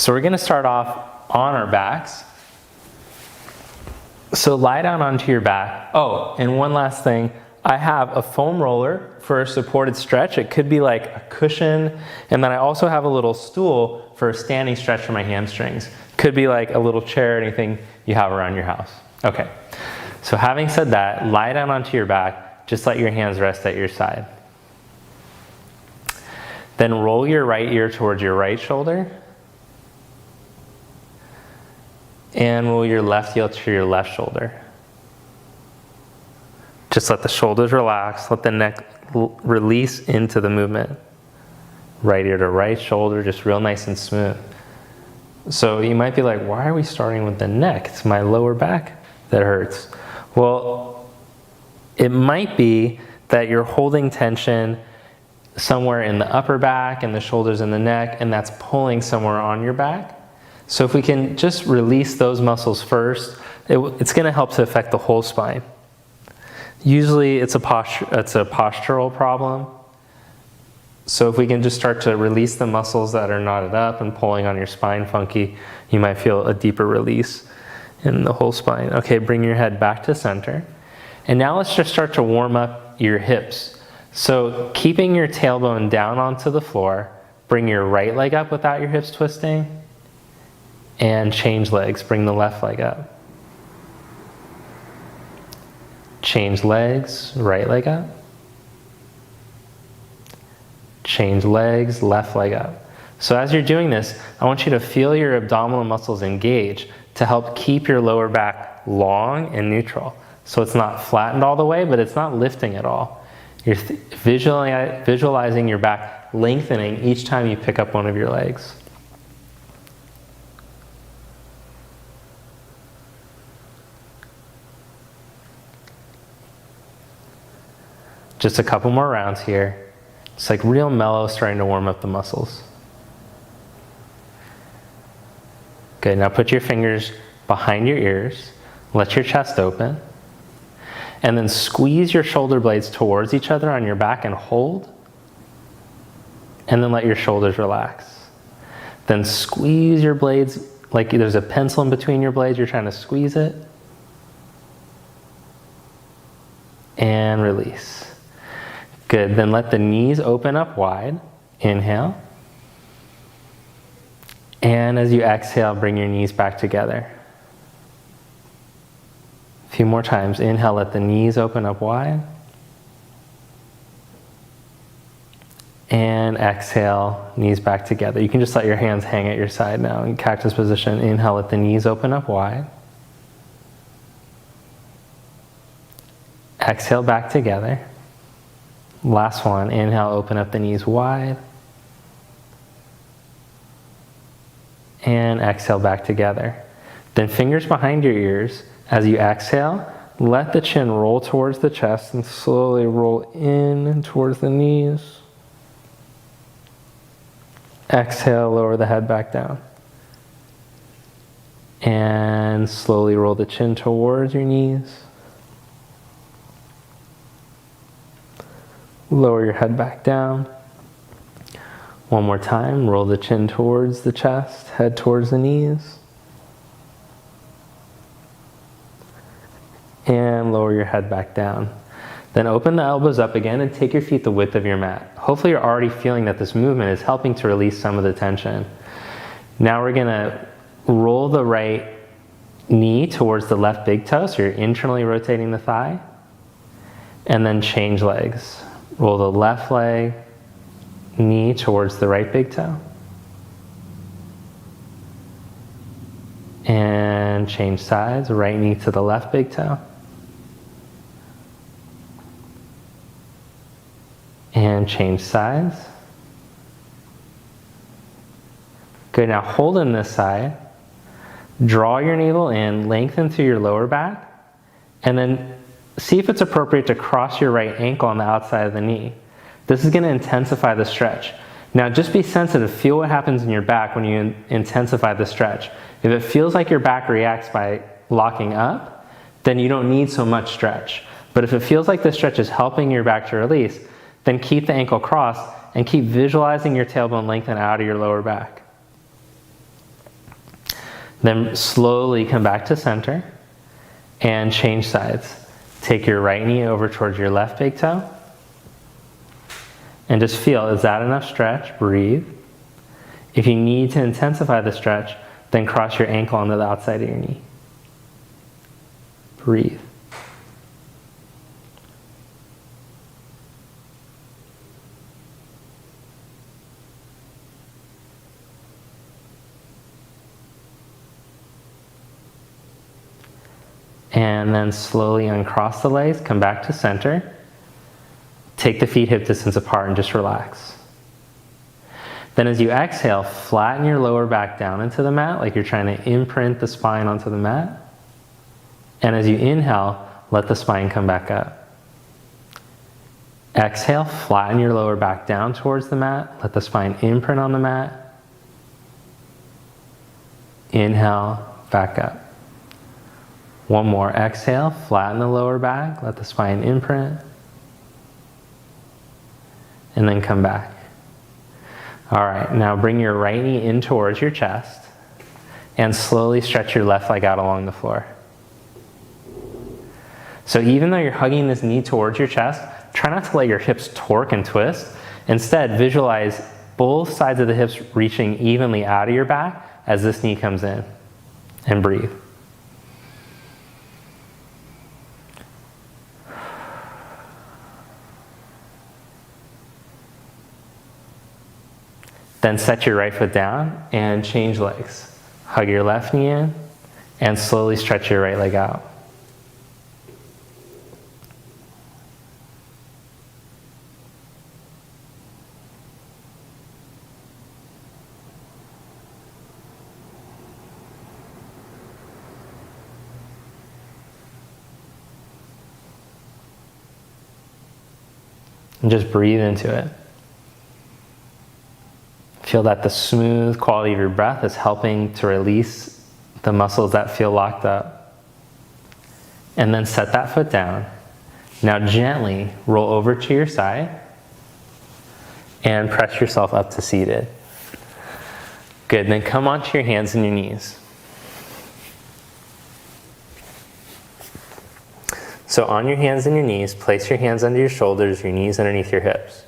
So we're going to start off on our backs. So lie down onto your back. Oh, and one last thing. I have a foam roller for a supported stretch. It could be like a cushion. And then I also have a little stool for a standing stretch for my hamstrings. Could be like a little chair, anything you have around your house. Okay. So having said that, lie down onto your back. Just let your hands rest at your side. Then roll your right ear towards your right shoulder. And roll your left heel to your left shoulder. Just let the shoulders relax, let the neck release into the movement. Right ear to right shoulder, just real nice and smooth. So you might be like, why are we starting with the neck? It's my lower back that hurts. Well, it might be that you're holding tension somewhere in the upper back and the shoulders and the neck, and that's pulling somewhere on your back. So if we can just release those muscles first, it's going to help to affect the whole spine. Usually it's a postural problem. So if we can just start to release the muscles that are knotted up and pulling on your spine funky, you might feel a deeper release in the whole spine. Okay, bring your head back to center. And now let's just start to warm up your hips. So keeping your tailbone down onto the floor, bring your right leg up without your hips twisting, and change legs. Bring the left leg up. Change legs, right leg up. Change legs, left leg up. So as you're doing this, I want you to feel your abdominal muscles engage to help keep your lower back long and neutral. So it's not flattened all the way, but it's not lifting at all. You're visualizing your back lengthening each time you pick up one of your legs. Just a couple more rounds here. It's like real mellow, starting to warm up the muscles. Good, now put your fingers behind your ears. Let your chest open. And then squeeze your shoulder blades towards each other on your back and hold. And then let your shoulders relax. Then squeeze your blades like there's a pencil in between your blades. You're trying to squeeze it. And release. Good, then let the knees open up wide. Inhale. And as you exhale, bring your knees back together. A few more times. Inhale, let the knees open up wide. And exhale, knees back together. You can just let your hands hang at your side now in cactus position. Inhale, let the knees open up wide. Exhale, back together. Last one. Inhale, open up the knees wide. And exhale, back together. Then fingers behind your ears. As you exhale, let the chin roll towards the chest and slowly roll in towards the knees. Exhale, lower the head back down. And slowly roll the chin towards your knees. Lower your head back down. One more time, roll the chin towards the chest, head towards the knees. And lower your head back down. Then open the elbows up again and take your feet the width of your mat. Hopefully you're already feeling that this movement is helping to release some of the tension. Now we're gonna roll the right knee towards the left big toe, so you're internally rotating the thigh. And then change legs. Roll the left leg, knee towards the right big toe. And change sides, right knee to the left big toe. And change sides. Good, now hold in this side. Draw your navel in, lengthen through your lower back, and then see if it's appropriate to cross your right ankle on the outside of the knee. This is going to intensify the stretch. Now just be sensitive, feel what happens in your back when you intensify the stretch. If it feels like your back reacts by locking up, then you don't need so much stretch. But if it feels like the stretch is helping your back to release, then keep the ankle crossed and keep visualizing your tailbone lengthen out of your lower back. Then slowly come back to center and change sides. Take your right knee over towards your left big toe. And just feel, is that enough stretch? Breathe. If you need to intensify the stretch, then cross your ankle onto the outside of your knee. Breathe. And then slowly uncross the legs, come back to center. Take the feet hip distance apart and just relax. Then as you exhale, flatten your lower back down into the mat like you're trying to imprint the spine onto the mat. And as you inhale, let the spine come back up. Exhale, flatten your lower back down towards the mat. Let the spine imprint on the mat. Inhale, back up. One more. Exhale, flatten the lower back. Let the spine imprint. And then come back. All right, now bring your right knee in towards your chest and slowly stretch your left leg out along the floor. So even though you're hugging this knee towards your chest, try not to let your hips torque and twist. Instead, visualize both sides of the hips reaching evenly out of your back as this knee comes in. And breathe. Then set your right foot down and change legs. Hug your left knee in and slowly stretch your right leg out. And just breathe into it. Feel that the smooth quality of your breath is helping to release the muscles that feel locked up. And then set that foot down. Now gently roll over to your side and press yourself up to seated. Good, then come onto your hands and your knees. So on your hands and your knees, place your hands under your shoulders, your knees underneath your hips.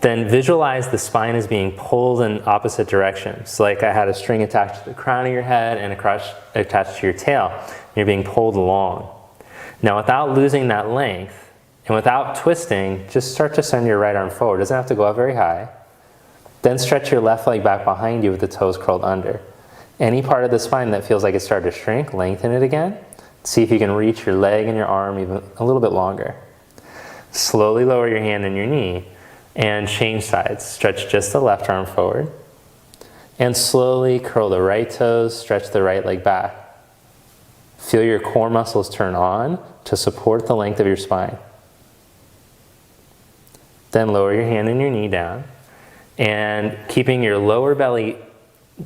Then visualize the spine as being pulled in opposite directions. Like I had a string attached to the crown of your head and attached to your tail. You're being pulled along. Now without losing that length and without twisting, just start to send your right arm forward. It doesn't have to go up very high. Then stretch your left leg back behind you with the toes curled under. Any part of the spine that feels like it's started to shrink, lengthen it again. See if you can reach your leg and your arm even a little bit longer. Slowly lower your hand and your knee. And change sides. Stretch just the left arm forward. And slowly curl the right toes, stretch the right leg back. Feel your core muscles turn on to support the length of your spine. Then lower your hand and your knee down. And keeping your lower belly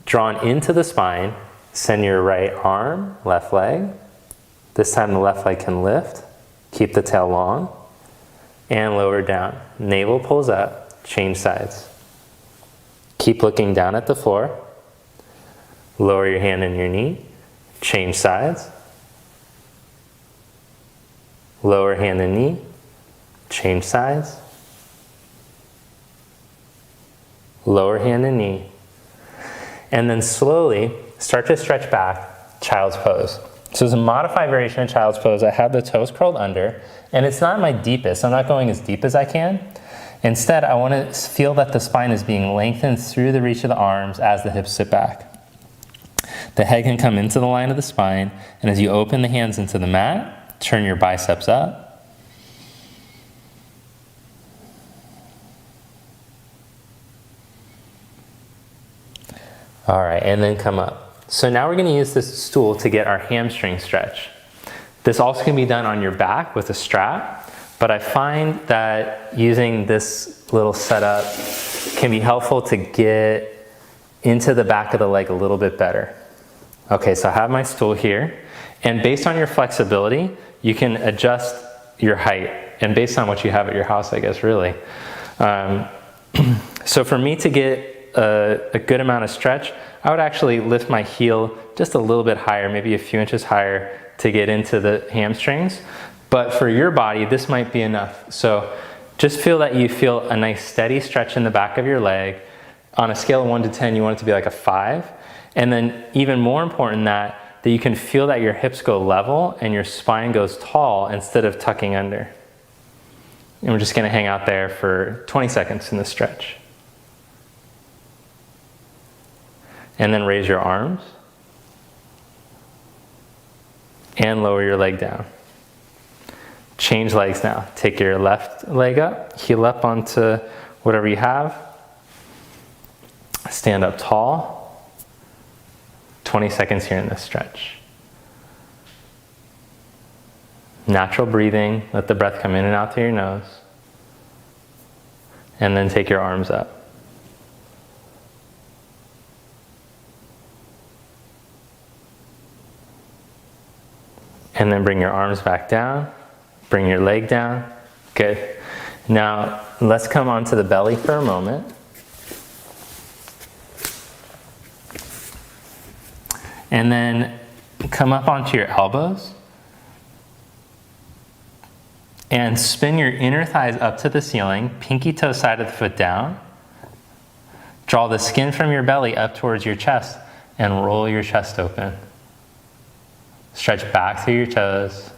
drawn into the spine, send your right arm, left leg. This time the left leg can lift. Keep the tail long. And lower down. Navel pulls up, change sides. Keep looking down at the floor. Lower your hand and your knee, change sides. Lower hand and knee, change sides. Lower hand and knee. And then slowly start to stretch back, child's pose. So as a modified variation of child's pose, I have the toes curled under, and it's not my deepest. I'm not going as deep as I can. Instead, I want to feel that the spine is being lengthened through the reach of the arms as the hips sit back. The head can come into the line of the spine, and as you open the hands into the mat, turn your biceps up. All right, and then come up. So now we're going to use this stool to get our hamstring stretch. This also can be done on your back with a strap, but I find that using this little setup can be helpful to get into the back of the leg a little bit better. Okay, so I have my stool here, and based on your flexibility, you can adjust your height, and based on what you have at your house, I guess, really. So for me to get a good amount of stretch, I would actually lift my heel just a little bit higher, maybe a few inches higher to get into the hamstrings. But for your body, this might be enough. So just feel that you feel a nice steady stretch in the back of your leg. On a scale of 1 to 10, you want it to be like a 5. And then even more important that you can feel that your hips go level and your spine goes tall instead of tucking under. And we're just gonna hang out there for 20 seconds in the stretch. And then raise your arms and lower your leg down. Change legs now. Take your left leg up, heel up onto whatever you have. Stand up tall. 20 seconds here in this stretch. Natural breathing. Let the breath come in and out through your nose. And then take your arms up. And then bring your arms back down. Bring your leg down. Good. Now, let's come onto the belly for a moment. And then come up onto your elbows. And spin your inner thighs up to the ceiling, pinky toe side of the foot down. Draw the skin from your belly up towards your chest and roll your chest open. Stretch back through your toes.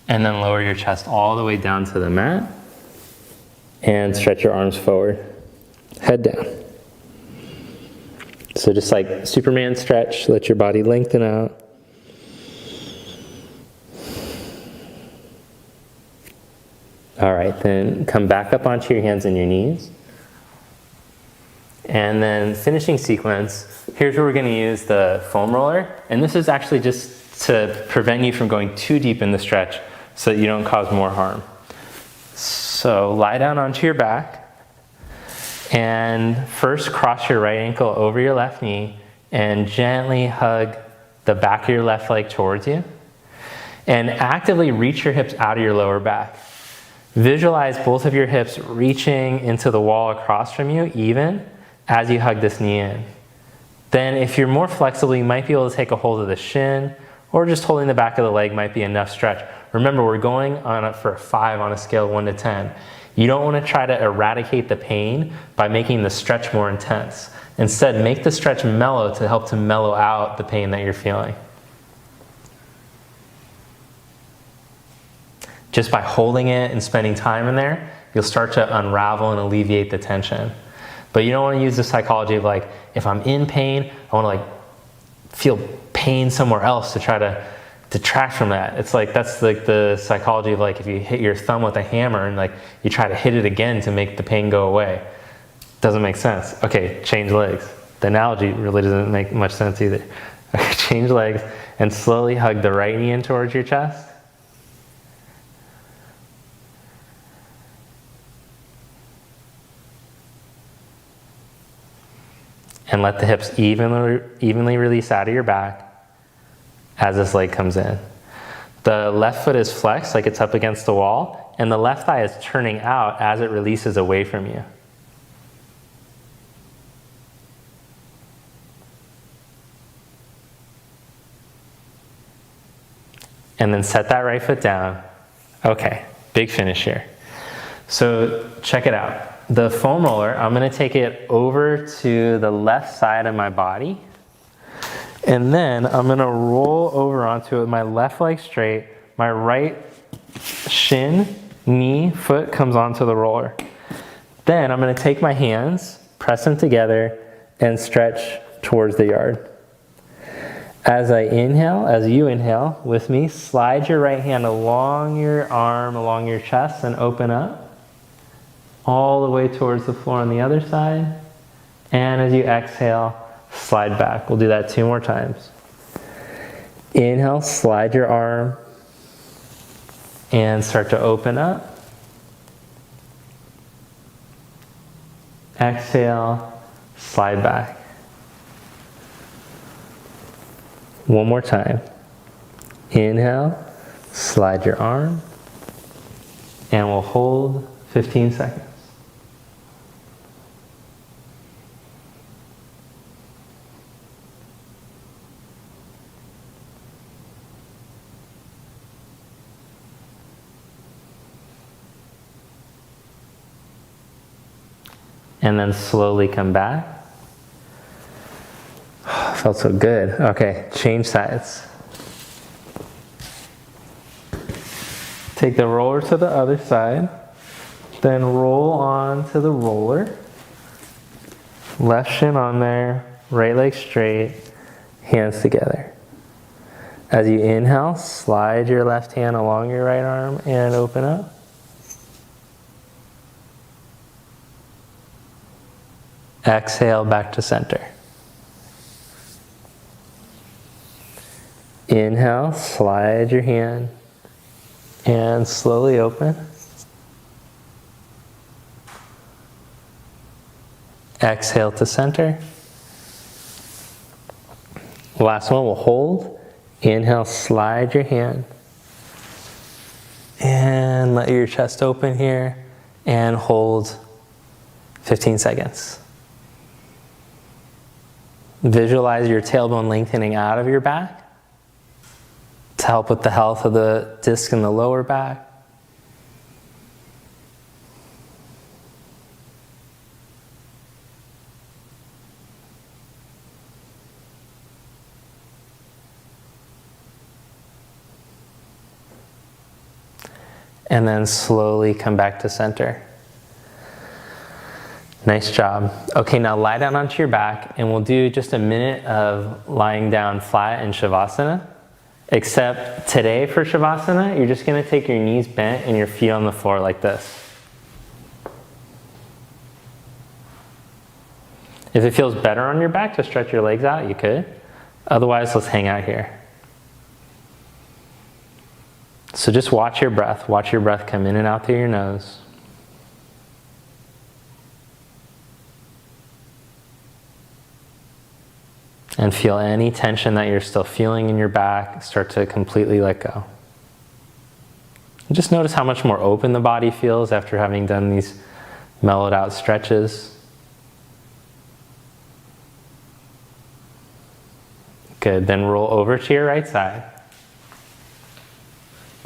And then lower your chest all the way down to the mat. And stretch your arms forward. Head down. So just like Superman stretch, let your body lengthen out. All right, then come back up onto your hands and your knees. And then finishing sequence, here's where we're gonna use the foam roller. And this is actually just to prevent you from going too deep in the stretch so that you don't cause more harm. So lie down onto your back. And first cross your right ankle over your left knee and gently hug the back of your left leg towards you. And actively reach your hips out of your lower back. Visualize both of your hips reaching into the wall across from you, even as you hug this knee in. Then if you're more flexible, you might be able to take a hold of the shin, or just holding the back of the leg might be enough stretch. Remember, we're going on up for a 5 on a scale of 1 to 10. You don't want to try to eradicate the pain by making the stretch more intense. Instead, make the stretch mellow to help to mellow out the pain that you're feeling. Just by holding it and spending time in there, you'll start to unravel and alleviate the tension. But you don't want to use the psychology of like, if I'm in pain, I want to like feel pain somewhere else to try to detract from that. It's like, that's like the psychology of like, if you hit your thumb with a hammer and like you try to hit it again to make the pain go away. Doesn't make sense. Okay, change legs. The analogy really doesn't make much sense either. Okay, change legs and slowly hug the right knee in towards your chest. And let the hips evenly release out of your back as this leg comes in. The left foot is flexed like it's up against the wall, and the left thigh is turning out as it releases away from you. And then set that right foot down. Okay, big finish here. So check it out. The foam roller, I'm gonna take it over to the left side of my body. And then I'm gonna roll over onto it with my left leg straight. My right shin, knee, foot comes onto the roller. Then I'm gonna take my hands, press them together, and stretch towards the yard. As I inhale, as you inhale with me, slide your right hand along your arm, along your chest, and open up. All the way towards the floor on the other side. And as you exhale, slide back. We'll do that 2 more times. Inhale, slide your arm and start to open up. Exhale, slide back. One more time. Inhale, slide your arm, and we'll hold 15 seconds. And then slowly come back. Felt so good. Okay, change sides. Take the roller to the other side, then roll on to the roller. Left shin on there, right leg straight, hands together. As you inhale, slide your left hand along your right arm and open up. Exhale back to center. Inhale, slide your hand and slowly open. Exhale to center. Last one, we'll hold. Inhale, slide your hand. And let your chest open here and hold 15 seconds. Visualize your tailbone lengthening out of your back to help with the health of the disc in the lower back. And then slowly come back to center. Nice job. Okay, now lie down onto your back and we'll do just a minute of lying down flat in Shavasana. Except today for Shavasana, you're just gonna take your knees bent and your feet on the floor like this. If it feels better on your back to stretch your legs out, you could. Otherwise, let's hang out here. So just watch your breath. Watch your breath come in and out through your nose. And feel any tension that you're still feeling in your back start to completely let go. And just notice how much more open the body feels after having done these mellowed out stretches. Good, then roll over to your right side.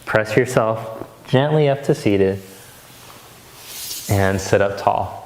Press yourself gently up to seated and sit up tall.